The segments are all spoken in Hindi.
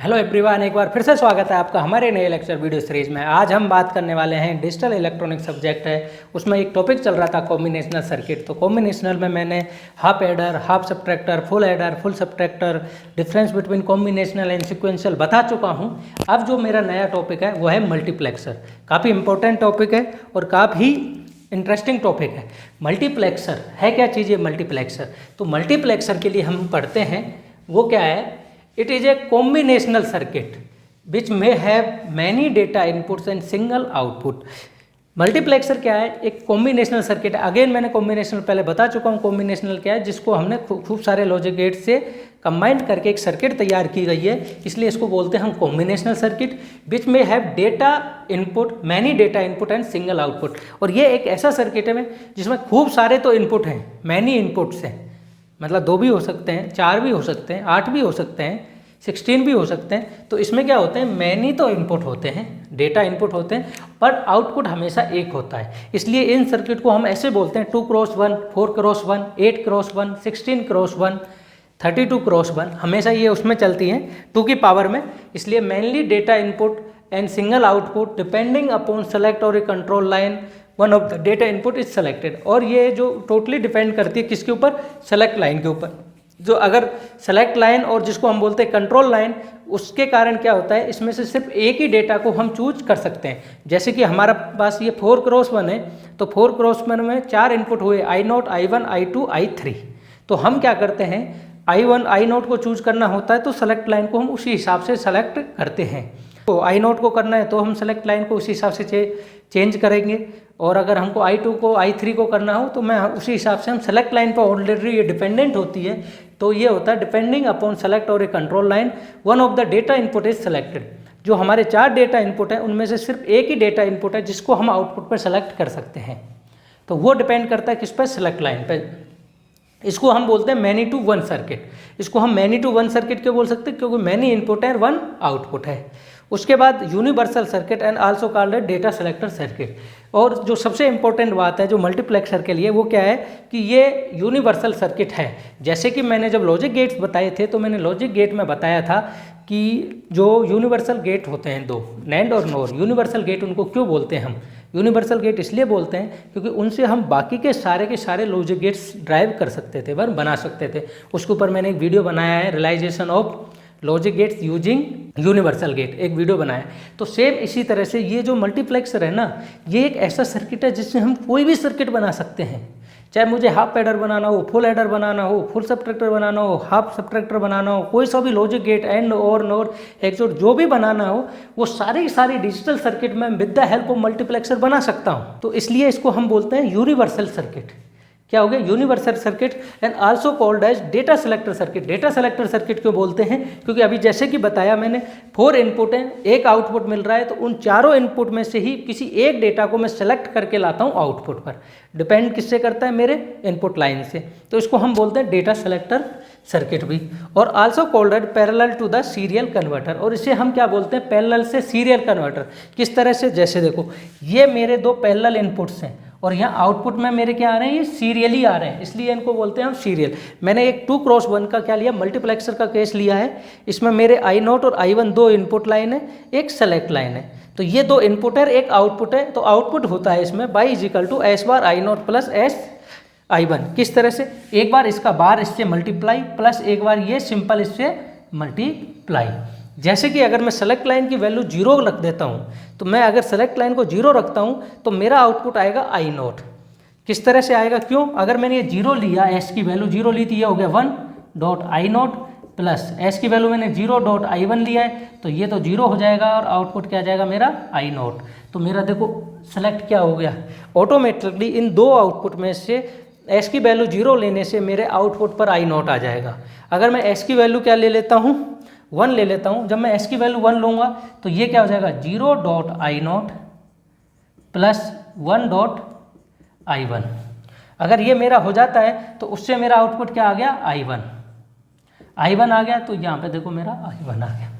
हेलो एवरीवन, एक बार फिर से स्वागत है आपका हमारे नए लेक्चर वीडियो सीरीज में। आज हम बात करने वाले हैं डिजिटल इलेक्ट्रॉनिक सब्जेक्ट है, उसमें एक टॉपिक चल रहा था कॉम्बिनेशनल सर्किट। तो कॉम्बिनेशनल में मैंने half adder, half subtractor, full adder, full subtractor, difference between combinational and sequential बता चुका हूँ। अब जो मेरा नया टॉपिक है वो है मल्टीप्लेक्सर। काफ़ी इंपॉर्टेंट टॉपिक है और काफ़ी इंटरेस्टिंग टॉपिक है। मल्टीप्लेक्सर है क्या चीज़ है मल्टीप्लेक्सर? तो मल्टीप्लेक्सर के लिए हम पढ़ते हैं वो क्या है। It is a combinational circuit which may have many data inputs and single output। Multiplexer क्या है? एक कॉम्बिनेशनल सर्किट है। अगेन मैंने कॉम्बिनेशनल पहले बता चुका हूँ। कॉम्बिनेशनल क्या है? जिसको हमने खूब सारे लॉजिक गेट से कंबाइंड करके एक सर्किट तैयार की गई है, इसलिए इसको बोलते हैं हम कॉम्बिनेशनल सर्किट। विच में have data input, many data input and single output. और ये एक ऐसा सर्किट है जिसमें खूब सारे तो इनपुट हैं, मैनी इनपुट्स हैं, मतलब 2 भी हो सकते हैं, 4 भी हो सकते हैं, 8 भी हो सकते हैं, 16 भी हो सकते हैं। तो इसमें क्या होते हैं? मैनी तो इनपुट होते हैं, डेटा इनपुट होते हैं, पर आउटपुट हमेशा एक होता है। इसलिए इन सर्किट को हम ऐसे बोलते हैं 2x1, 4x1, 8x1, 16x1, 32x1। हमेशा ये उसमें चलती हैं 2 की पावर में। इसलिए mainly data input and single output depending upon select और a control line, one of the data input is selected. और ये जो टोटली डिपेंड करती है किसके ऊपर? सेलेक्ट लाइन के ऊपर। जो अगर सेलेक्ट लाइन और जिसको हम बोलते हैं कंट्रोल लाइन, उसके कारण क्या होता है, इसमें से सिर्फ एक ही डेटा को हम चूज कर सकते हैं। जैसे कि हमारा पास ये 4x1 है, तो 4x1 में 4 इनपुट हुए, I0, I1, I2, I3। तो हम क्या करते हैं, I1, I0 को चूज करना होता है तो सेलेक्ट लाइन को हम उसी हिसाब से सेलेक्ट करते हैं। तो I0 को करना है तो हम सेलेक्ट लाइन को उसी हिसाब से चेंज करेंगे, और अगर हमको I2 को, I3 को करना हो तो मैं उसी हिसाब से हम सेलेक्ट लाइन पर ऑलरेडी ये डिपेंडेंट होती है। तो ये होता है डिपेंडिंग अपॉन सेलेक्ट और a control line, one of the data input is selected. जो हमारे 4 डेटा इनपुट है उनमें से सिर्फ एक ही डेटा इनपुट है जिसको हम आउटपुट पर सेलेक्ट कर सकते हैं। तो वो डिपेंड करता है किस पर? सेलेक्ट लाइन पर। इसको हम बोलते हैं मैनी टू वन सर्किट। इसको हम मैनी टू वन सर्किट क्यों बोल सकते हैं? क्योंकि मैनी इनपुट है, 1 आउटपुट है। उसके बाद universal circuit and also called data selector circuit. और जो सबसे इंपॉर्टेंट बात है जो मल्टीप्लेक्सर के लिए, वो क्या है कि ये यूनिवर्सल सर्किट है। जैसे कि मैंने जब लॉजिक गेट्स बताए थे तो मैंने लॉजिक गेट में बताया था कि जो यूनिवर्सल गेट होते हैं 2, नैंड और नोर, यूनिवर्सल गेट उनको क्यों बोलते हैं हम? यूनिवर्सल गेट इसलिए बोलते हैं क्योंकि उनसे हम बाकी के सारे लॉजिक गेट्स ड्राइव कर सकते थे, बना सकते थे। उसके ऊपर मैंने एक वीडियो बनाया है, realisation of logic gates using universal gate, एक वीडियो बनाया। तो सेम इसी तरह से ये जो मल्टीप्लेक्सर है ना, ये एक ऐसा सर्किट है जिससे हम कोई भी सर्किट बना सकते हैं। चाहे मुझे हाफ एडर बनाना हो, फुल एडर बनाना हो, फुल सब्ट्रैक्टर बनाना हो, हाफ सब्ट्रैक्टर बनाना हो, कोई सा भी लॉजिक गेट, एंड और नोर, एक्सोर, जो भी बनाना हो, वो सारी डिजिटल सर्किट में with the help of multiplexer बना सकता हूँ। तो इसलिए इसको हम बोलते हैं यूनिवर्सल सर्किट। क्या हो गया? Universal circuit and also called as data selector circuit. Data selector circuit क्यों बोलते हैं? क्योंकि अभी जैसे कि बताया मैंने 4 इनपुट हैं, 1 आउटपुट मिल रहा है, तो उन चारों इनपुट में से ही किसी एक डेटा को मैं सेलेक्ट करके लाता हूं आउटपुट पर। डिपेंड किससे करता है? मेरे इनपुट लाइन से। तो इसको हम बोलते हैं डेटा सेलेक्टर सर्किट भी। और also called as parallel to the serial converter. और इसे हम क्या बोलते हैं? पैरेलल से सीरियल कन्वर्टर। किस तरह से? जैसे देखो, ये मेरे 2 पैरेलल इनपुट्स हैं और यहाँ आउटपुट में मेरे क्या आ रहे हैं? ये सीरियली आ रहे हैं, इसलिए इनको बोलते हैं हम सीरियल। मैंने एक 2x1 का क्या लिया? मल्टीप्लेक्सर का केस लिया है। इसमें मेरे I0 और I1 2 इनपुट लाइन है, एक सेलेक्ट लाइन है। तो ये 2 इनपुट है, एक आउटपुट है। तो आउटपुट होता है इसमें y is equal to S bar I0 plus S I1। किस तरह से? एक बार इसका बार इससे मल्टीप्लाई प्लस एक बार ये सिंपल इससे मल्टीप्लाई। जैसे कि अगर मैं सेलेक्ट लाइन की वैल्यू 0 रख देता हूँ, तो मैं अगर सेलेक्ट लाइन को 0 रखता हूँ तो मेरा आउटपुट आएगा I0। किस तरह से आएगा? क्यों? अगर मैंने ये 0 लिया, S की वैल्यू 0 ली, तो ये हो गया 1.I0 प्लस S की वैल्यू मैंने 0.I1 लिया है, तो ये तो 0 हो जाएगा और आउटपुट क्या आ जाएगा मेरा? I0। तो मेरा देखो सेलेक्ट क्या हो गया? ऑटोमेटिकली इन 2 आउटपुट में से S की वैल्यू 0 लेने से मेरे आउटपुट पर I0 आ जाएगा। अगर मैं S की वैल्यू क्या ले लेता हूँ? 1 ले लेता हूँ। जब मैं S की वैल्यू 1 लूँगा तो ये क्या हो जाएगा? 0.I0 plus 1.I1। अगर ये मेरा हो जाता है तो उससे मेरा आउटपुट क्या आ गया? I1 आ गया। तो यहाँ पे देखो मेरा I1 आ गया।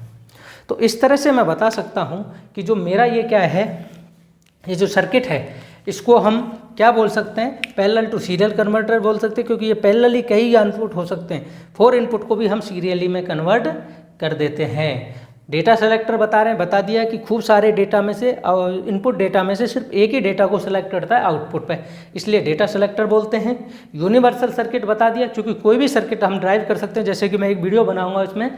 तो इस तरह से मैं बता सकता हूँ कि जो मेरा ये क्या है, ये जो सर्किट है, इसको हम क्या बोल सकते हैं? पैरेलल टू सीरियल कन्वर्टर बोल सकते हैं, क्योंकि ये पैरेलली कई इनपुट हो सकते हैं। 4 इनपुट को भी हम सीरियली में कन्वर्ट कर देते हैं। डेटा सेलेक्टर बता दिया कि खूब सारे डेटा में से इनपुट डेटा में से सिर्फ एक ही डेटा को सेलेक्ट करता है आउटपुट पे, इसलिए डेटा सेलेक्टर बोलते हैं। यूनिवर्सल सर्किट बता दिया, क्योंकि कोई भी सर्किट हम ड्राइव कर सकते हैं। जैसे कि मैं एक वीडियो बनाऊंगा, इसमें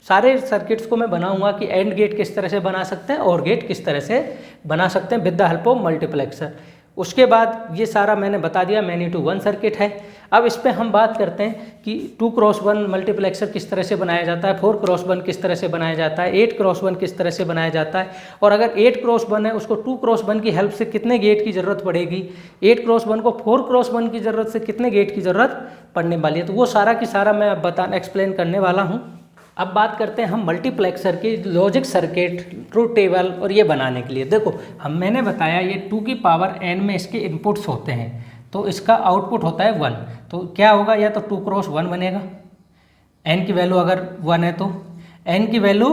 सारे सर्किट्स को मैं बनाऊंगा कि एंड गेट किस तरह से बना सकते हैं और गेट किस तरह से बना सकते हैं with the help of multiplexer. उसके बाद ये सारा मैंने बता दिया मैनी टू वन सर्किट है। अब इस पर हम बात करते हैं कि 2x1 मल्टीप्लेक्सर किस तरह से बनाया जाता है, 4x1 किस तरह से बनाया जाता है, 8x1 किस तरह से बनाया जाता है, और अगर 8x1 है उसको 2x1 की हेल्प से कितने गेट की ज़रूरत पड़ेगी, 8x1 को 4x1 की ज़रूरत से कितने गेट की ज़रूरत पड़ने वाली है। तो वो सारा की सारा मैं अब एक्सप्लेन करने वाला हूँ। अब बात करते हैं हम मल्टीप्लेक्सर की लॉजिक सर्किट, ट्रूथ टेबल और ये बनाने के लिए। देखो मैंने बताया ये 2 की पावर n में इसके इनपुट्स होते हैं, तो इसका आउटपुट होता है 1। तो क्या होगा, या तो 2x1 बनेगा, n की वैल्यू अगर 1 है तो, n की वैल्यू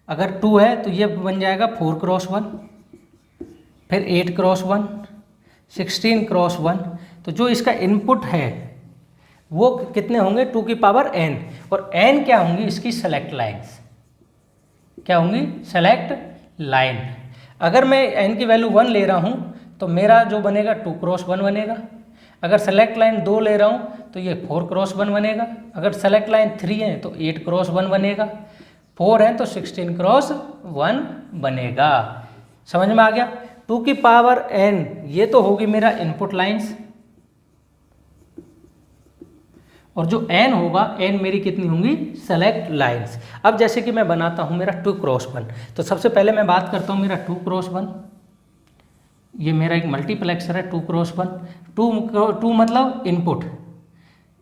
अगर 2 है तो ये बन जाएगा 4x1, फिर 8x1, 16x1। तो जो इसका इनपुट है वो कितने होंगे, 2 की पावर n, और n क्या होंगी इसकी सेलेक्ट लाइन्स, क्या होंगी सेलेक्ट लाइन। अगर मैं n की वैल्यू 1 ले रहा हूँ तो मेरा जो बनेगा 2x1 बनेगा। अगर सेलेक्ट लाइन 2 ले रहा हूँ तो ये 4x1 बनेगा। अगर सेलेक्ट लाइन 3 है तो 8x1 बनेगा, 4 है तो 16x1 बनेगा। समझ में आ गया। 2 की पावर n ये तो होगी मेरा इनपुट लाइन्स, और जो n होगा n मेरी कितनी होंगी सेलेक्ट लाइन्स। अब जैसे कि मैं बनाता हूँ मेरा 2x1, तो सबसे पहले मैं बात करता हूँ मेरा 2x1। ये मेरा एक मल्टीप्लेक्सर है 2x1। 2 मतलब इनपुट,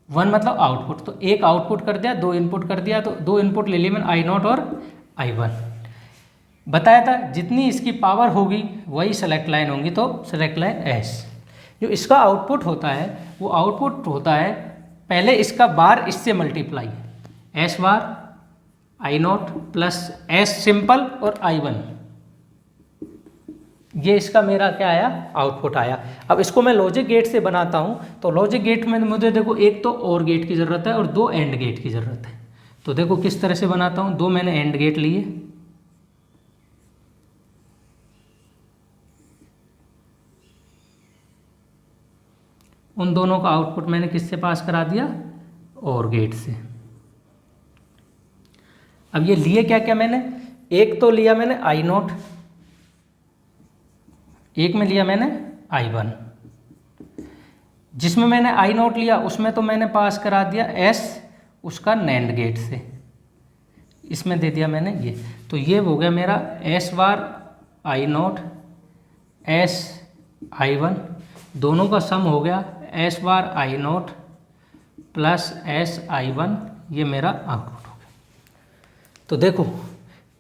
1 मतलब आउटपुट। तो एक आउटपुट कर दिया, 2 इनपुट कर दिया, तो 2 इनपुट ले लिए मैंने I0 और I1। बताया था जितनी इसकी पावर होगी वही सेलेक्ट लाइन होंगी, तो सेलेक्ट लाइन S। जो इसका आउटपुट होता है वो आउटपुट होता है पहले इसका बार इससे multiply, S bar I0 plus S simple और I1, ये इसका मेरा क्या आया आउटपुट आया। अब इसको मैं लॉजिक गेट से बनाता हूँ, तो लॉजिक गेट में मुझे देखो एक तो और गेट की ज़रूरत है और 2 एंड गेट की ज़रूरत है। तो देखो किस तरह से बनाता हूँ, 2 मैंने एंड गेट लिए, उन दोनों का आउटपुट मैंने किससे पास करा दिया, और गेट से। अब ये लिए क्या क्या मैंने, एक तो लिया मैंने I0, एक में लिया मैंने I1। जिसमें मैंने I0 लिया उसमें तो मैंने पास करा दिया S उसका नैंड गेट से, इसमें दे दिया मैंने ये। तो ये हो गया मेरा S bar I0 S I1, दोनों का सम हो गया S bar I0 plus S I1, ये मेरा आउटपुट हो गया। तो देखो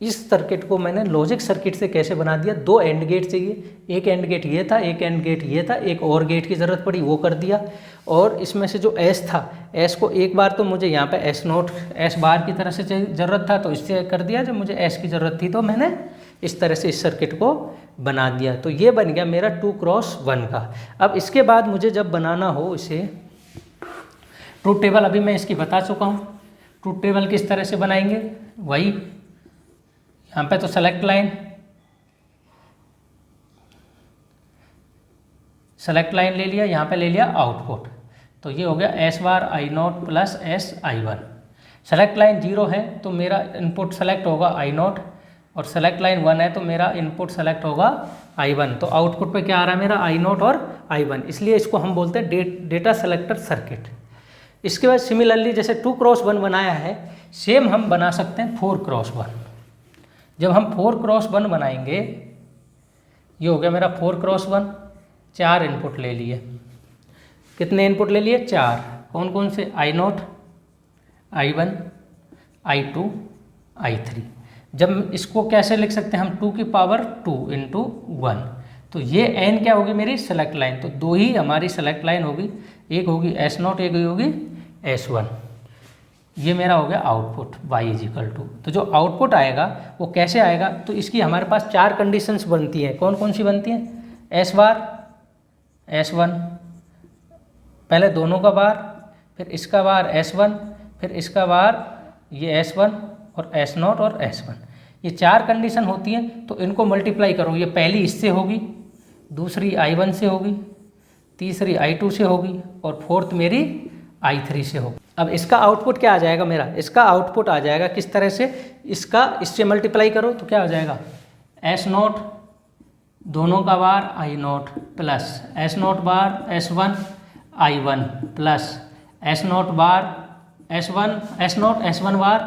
इस सर्किट को मैंने लॉजिक सर्किट से कैसे बना दिया, 2 एंड गेट चाहिए, एक एंड गेट ये था, एक एंड गेट ये था, एक और गेट की ज़रूरत पड़ी वो कर दिया। और इसमें से जो S था, S को एक बार तो मुझे यहाँ पे S0 S बार की तरह से ज़रूरत था तो इससे कर दिया, जब मुझे S की ज़रूरत थी तो मैंने इस तरह से इस सर्किट को बना दिया। तो ये बन गया मेरा 2x1 का। अब इसके बाद मुझे जब बनाना हो इसे, ट्रूथ टेबल अभी मैं इसकी बता चुका हूँ। ट्रूथ टेबल किस तरह से बनाएंगे, वही यहाँ पे तो सेलेक्ट लाइन, सेलेक्ट लाइन ले लिया, यहाँ पे ले लिया आउटपुट, तो ये हो गया S bar I0 plus S I1। Select line 0 है तो मेरा इनपुट सेलेक्ट होगा I0, और सेलेक्ट लाइन 1 है तो मेरा इनपुट सेलेक्ट होगा I1। तो आउटपुट पे क्या आ रहा है मेरा I0 और I1, इसलिए इसको हम बोलते हैं डेटा सेलेक्टर सर्किट। इसके बाद सिमिलरली जैसे 2x1 बनाया है, सेम हम बना सकते हैं 4x1। जब हम 4x1 बनाएंगे, ये हो गया मेरा 4x1, 4 इनपुट ले लिए। कितने इनपुट ले लिए, 4। कौन कौन से, I0 I1 I2 I3। जब इसको कैसे लिख सकते हैं हम, 2 की पावर 2 इंटू 1। तो ये n क्या होगी मेरी सेलेक्ट लाइन, तो 2 ही हमारी सेलेक्ट लाइन होगी, एक होगी S0 एक होगी S1। ये मेरा हो गया आउटपुट y = तो जो आउटपुट आएगा वो कैसे आएगा, तो इसकी हमारे पास 4 कंडीशंस बनती हैं। कौन कौन सी बनती हैं, S बार S1, पहले दोनों का बार, फिर इसका बार S1, फिर इसका बार ये S1 और S0 और S1। ये 4 कंडीशन होती हैं, तो इनको मल्टीप्लाई करो। ये पहली इससे होगी, दूसरी I1 से होगी, तीसरी I2 से होगी और फोर्थ मेरी I3 से होगी। अब इसका आउटपुट क्या आ जाएगा मेरा? इसका आउटपुट आ जाएगा किस तरह से, इससे मल्टीप्लाई करो तो क्या हो जाएगा, S0 दोनों का बार I0 प्लस S0 बार S1 I1 प्लस S0 बार S1 बार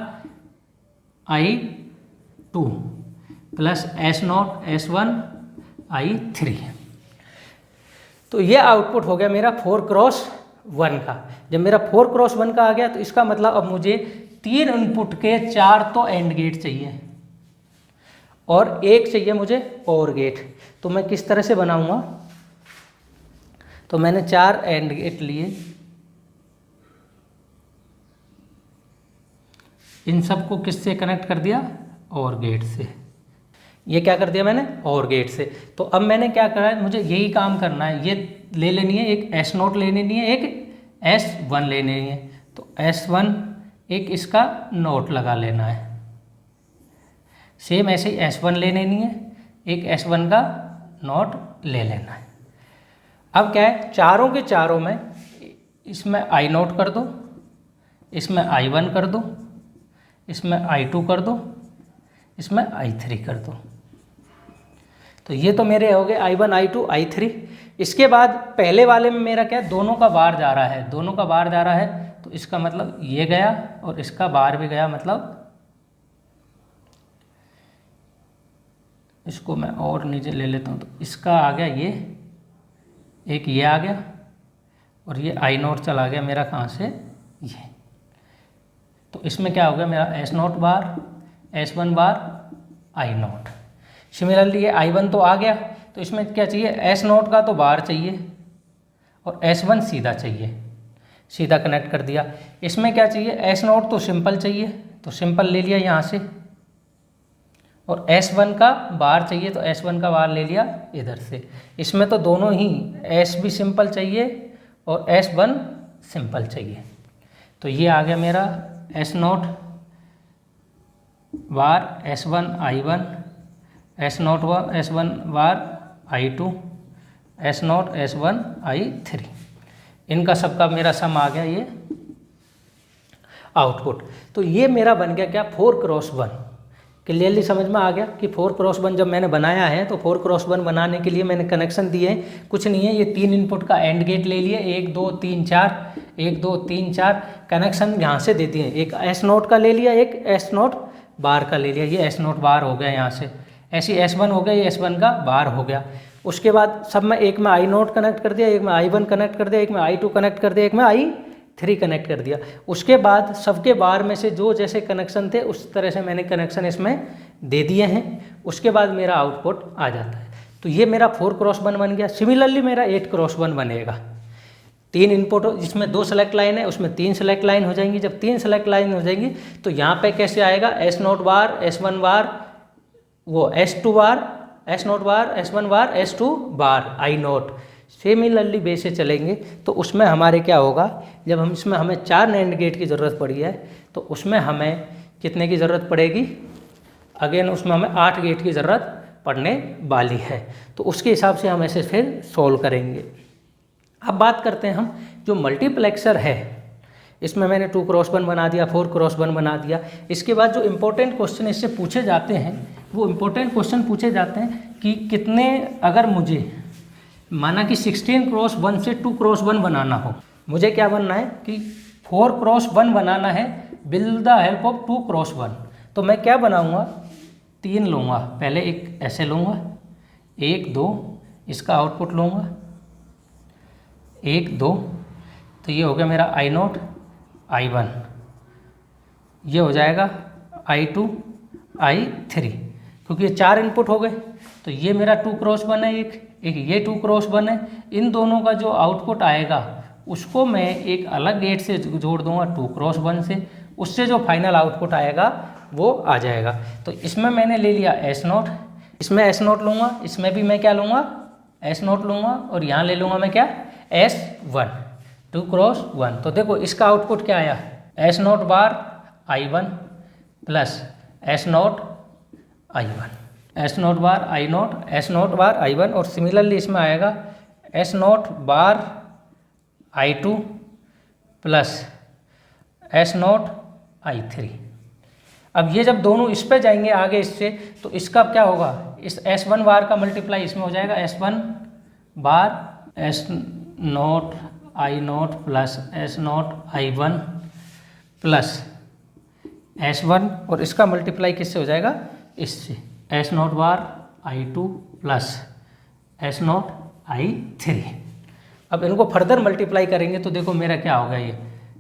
I2 plus S0 S1 I3। तो ये आउटपुट हो गया मेरा 4x1 का। जब मेरा 4x1 का आ गया तो इसका मतलब अब मुझे 3 इनपुट के 4 तो एंड गेट चाहिए और एक चाहिए मुझे और गेट। तो मैं किस तरह से बनाऊंगा, तो मैंने 4 एंड गेट लिए, इन सबको किससे कनेक्ट कर दिया, और गेट से। ये क्या कर दिया मैंने, और गेट से। तो अब मैंने क्या करा है, मुझे यही काम करना है, ये ले लेनी है, एक S0 ले लेनी है, एक S1 ले लेनी है। तो S1 एक इसका नोट लगा लेना है, सेम ऐसे ही S1 ले लेनी है, एक S1 का नोट ले लेना है। अब क्या है, चारों के चारों में इसमें I0 कर दो, इसमें I1 कर दो, इसमें I2 कर दो, इसमें I3 कर दो। तो ये तो मेरे हो गए I1 I2 I3। इसके बाद पहले वाले में मेरा क्या है, दोनों का बार जा रहा है, दोनों का बार जा रहा है, तो इसका मतलब ये गया और इसका बार भी गया, मतलब इसको मैं और नीचे ले लेता हूँ। तो इसका आ गया ये, एक ये आ गया और ये I0 चला गया मेरा कहाँ से, ये। तो इसमें क्या हो गया मेरा S0 बार S1 बार I0। सिमिलरली ये I1 तो आ गया, तो इसमें क्या चाहिए, S0 का तो बार चाहिए और S1 सीधा चाहिए, सीधा कनेक्ट कर दिया। इसमें क्या चाहिए, S0 तो सिंपल चाहिए, तो सिंपल ले लिया यहाँ से, और S1 का बार चाहिए, तो S1 का बार ले लिया इधर से। इसमें तो दोनों ही S भी सिंपल चाहिए और S1 सिंपल चाहिए। तो ये आ गया मेरा S0 बार S1 I1, S1 बार I2, S0 S1 I3। इनका सबका मेरा सम आ गया ये आउटपुट। तो ये मेरा बन गया क्या, 4x1। क्लियरली समझ में आ गया कि 4x1 जब मैंने बनाया है, तो 4x1 बनाने के लिए मैंने कनेक्शन दिए हैं, कुछ नहीं है, ये 3 इनपुट का एंड गेट ले लिए, 1 2 3 4, 1 2 3 4 कनेक्शन यहाँ से दे दिए। एक S0 का ले लिया, एक S0 बार का ले लिया, ये S0 बार हो गया यहाँ से, ऐसी S1 हो गया, ये S1 का बार हो गया। उसके बाद सब में एक में I0 कनेक्ट कर दिया, एक में I1 कनेक्ट कर दिया, एक में I2 कनेक्ट कर दिया, एक में I3 कनेक्ट कर दिया। उसके बाद सबके बार में से जो जैसे कनेक्शन थे उस तरह से मैंने कनेक्शन इसमें दे दिए हैं। उसके बाद मेरा आउटपुट आ जाता है। तो ये मेरा 4x1 बन गया। सिमिलरली मेरा 8x1 बनेगा। 3 इनपुट जिसमें 2 सेलेक्ट लाइन है, उसमें 3 सेलेक्ट लाइन हो जाएंगी। जब 3 सेलेक्ट लाइन हो जाएंगी तो यहाँ पे कैसे आएगा, S0 बार S1 बार, वो S2 बार S0 बार S1 बार S2 बार I0। सिमिलरली बेस से चलेंगे तो उसमें हमारे क्या होगा, जब हम इसमें हमें 4 नैंड गेट की ज़रूरत पड़ी है, तो उसमें हमें कितने की ज़रूरत पड़ेगी, अगेन उसमें हमें 8 गेट की ज़रूरत पड़ने वाली है। तो उसके हिसाब से हम ऐसे फिर सोल्व करेंगे। अब बात करते हैं हम जो मल्टीप्लेक्सर है, इसमें मैंने 2x1 बना दिया, 4x1 बना दिया। इसके बाद जो इम्पोर्टेंट क्वेश्चन इससे पूछे जाते हैं, वो इम्पोर्टेंट क्वेश्चन पूछे जाते हैं कि कितने, अगर मुझे माना कि 16x1 से 2x1 बनाना हो, मुझे क्या बनना है कि 4x1 बनाना है with the help of 2x1। तो मैं क्या बनाऊंगा, 3 लूँगा, पहले एक ऐसे लूँगा, 1 2, इसका आउटपुट लूँगा 1 2, तो ये हो गया मेरा I0 I1, ये हो जाएगा I2 I3, क्योंकि ये 4 इनपुट हो गए। तो ये मेरा 2x1 है, एक ये 2x1 है। इन दोनों का जो आउटपुट आएगा उसको मैं एक अलग गेट से जोड़ दूंगा 2x1 से, उससे जो फाइनल आउटपुट आएगा वो आ जाएगा। तो इसमें मैंने ले लिया S0, इसमें S0 लूँगा, इसमें भी मैं क्या लूँगा, S0 लूँगा, और यहाँ ले लूँगा मैं क्या, S1, 2x1। तो देखो इसका आउटपुट क्या आया, S0 bar I1 plus S0 I1, S not bar I not S not bar I1, और सिमिलरली इसमें आएगा S not bar I2 plus S not I3। अब ये जब दोनों इस पे जाएंगे आगे इससे, तो इसका क्या होगा, इस S1 बार का मल्टीप्लाई इसमें हो जाएगा S1 bar S not I not plus S not I1 plus S1, और इसका मल्टीप्लाई किससे हो जाएगा, इससे S not bar I2 plus S not I3। अब इनको फर्दर मल्टीप्लाई करेंगे तो देखो मेरा क्या होगा, ये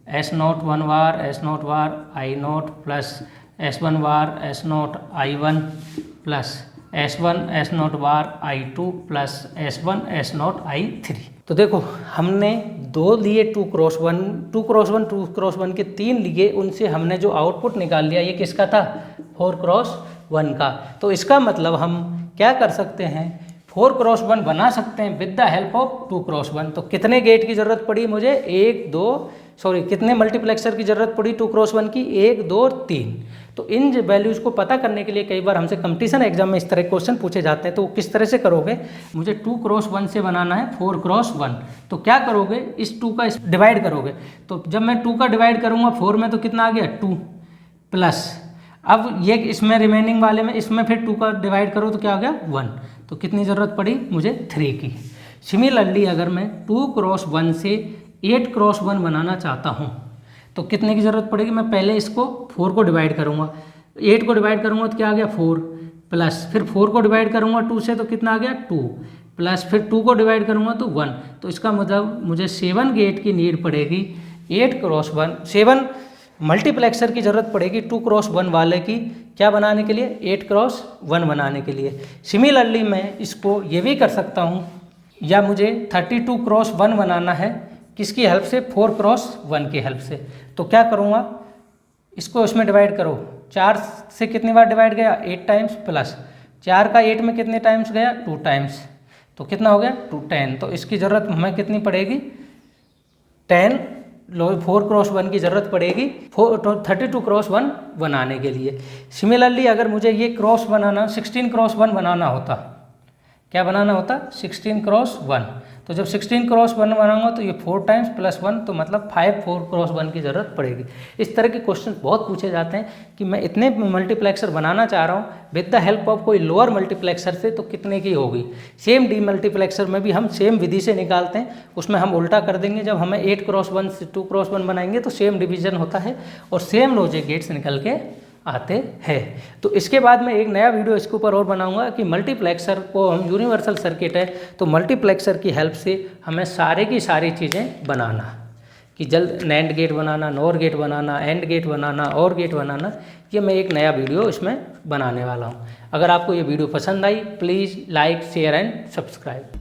S not one bar S not bar I not plus S1 bar S not I1 plus S1 S not bar I2 plus S1 S not I3। तो देखो हमने दो लिए 2 क्रॉस 1 2 क्रॉस 1 2 क्रॉस 1 के 3 लिए, उनसे हमने जो आउटपुट निकाल लिया ये किसका था, 4 क्रॉस 1 का। तो इसका मतलब हम क्या कर सकते हैं, 4 क्रॉस 1 बना सकते हैं with the help of 2 cross 1। तो कितने गेट की ज़रूरत पड़ी मुझे, कितने मल्टीप्लेक्सर की ज़रूरत पड़ी 2 क्रॉस 1 की, 1 2 3। तो इन वैल्यूज़ को पता करने के लिए कई बार हमसे कंपटीशन एग्जाम में इस तरह क्वेश्चन पूछे जाते हैं। तो किस तरह से करोगे, मुझे 2 क्रॉस 1 से बनाना है 4 क्रॉस 1। तो क्या करोगे, इस 2 का डिवाइड करोगे। तो जब मैं 2 का डिवाइड करूँगा 4 में, तो कितना आ गया 2 प्लस, अब ये इसमें रिमेनिंग वाले में इसमें फिर 2 का डिवाइड करो तो क्या आ गया 1। तो कितनी ज़रूरत पड़ी मुझे 3 की। सिमिलरली अगर मैं 2 क्रॉस 1 से 8 क्रॉस 1 बनाना चाहता हूँ तो कितने की ज़रूरत पड़ेगी, मैं पहले इसको 4 को डिवाइड करूँगा, 8 को डिवाइड करूँगा तो क्या आ गया 4 प्लस, फिर 4 को डिवाइड करूँगा 2 से तो कितना आ गया 2 प्लस, फिर 2 को डिवाइड करूँगा तो 1। तो इसका मतलब मुझे 7 गेट की नीड पड़ेगी 8 क्रॉस 1, 7 मल्टीप्लेक्सर की ज़रूरत पड़ेगी 2 क्रॉस 1 वाले की, क्या बनाने के लिए, 8 क्रॉस 1 बनाने के लिए। सिमिलरली मैं इसको ये भी कर सकता हूँ, या मुझे 32 क्रॉस 1 बनाना है, किसकी हेल्प से, 4 क्रॉस 1 की हेल्प से। तो क्या करूँगा, इसको इसमें डिवाइड करो, 4 से कितनी बार डिवाइड गया 8 टाइम्स, प्लस 4 का 8 में कितने टाइम्स गया 2 टाइम्स, तो कितना हो गया 2 10। तो इसकी ज़रूरत हमें कितनी पड़ेगी 10 4 क्रॉस 1 की ज़रूरत पड़ेगी 32 क्रॉस 1 बनाने के लिए। सिमिलरली अगर मुझे ये क्रॉस बनाना 16 क्रॉस 1 बनाना होता, क्या बनाना होता 16 क्रॉस 1, तो जब 16 क्रॉस 1 बनाऊंगा तो ये 4 टाइम्स प्लस 1, तो मतलब 5 4 क्रॉस 1 की ज़रूरत पड़ेगी। इस तरह के क्वेश्चन बहुत पूछे जाते हैं कि मैं इतने मल्टीप्लेक्सर बनाना चाह रहा हूँ विद द हेल्प ऑफ कोई लोअर मल्टीप्लेक्सर से, तो कितने की होगी। सेम डी मल्टीप्लेक्सर में भी हम सेम विधि से निकालते हैं, उसमें हम उल्टा कर देंगे, जब हमें 8 क्रॉस 1 से 2 क्रॉस 1 बनाएंगे तो सेम डिवीजन होता है और सेम लॉजिक गेट्स निकल के आते हैं। तो इसके बाद मैं एक नया वीडियो इसके ऊपर और बनाऊंगा कि मल्टीप्लेक्सर को हम यूनिवर्सल सर्किट है तो मल्टीप्लेक्सर की हेल्प से हमें सारे की सारी चीज़ें बनाना, कि जल्द नैंड गेट बनाना, नॉर गेट बनाना, एंड गेट बनाना, और गेट बनाना, ये मैं एक नया वीडियो इसमें बनाने वाला हूँ। अगर आपको ये वीडियो पसंद आई please like share and subscribe.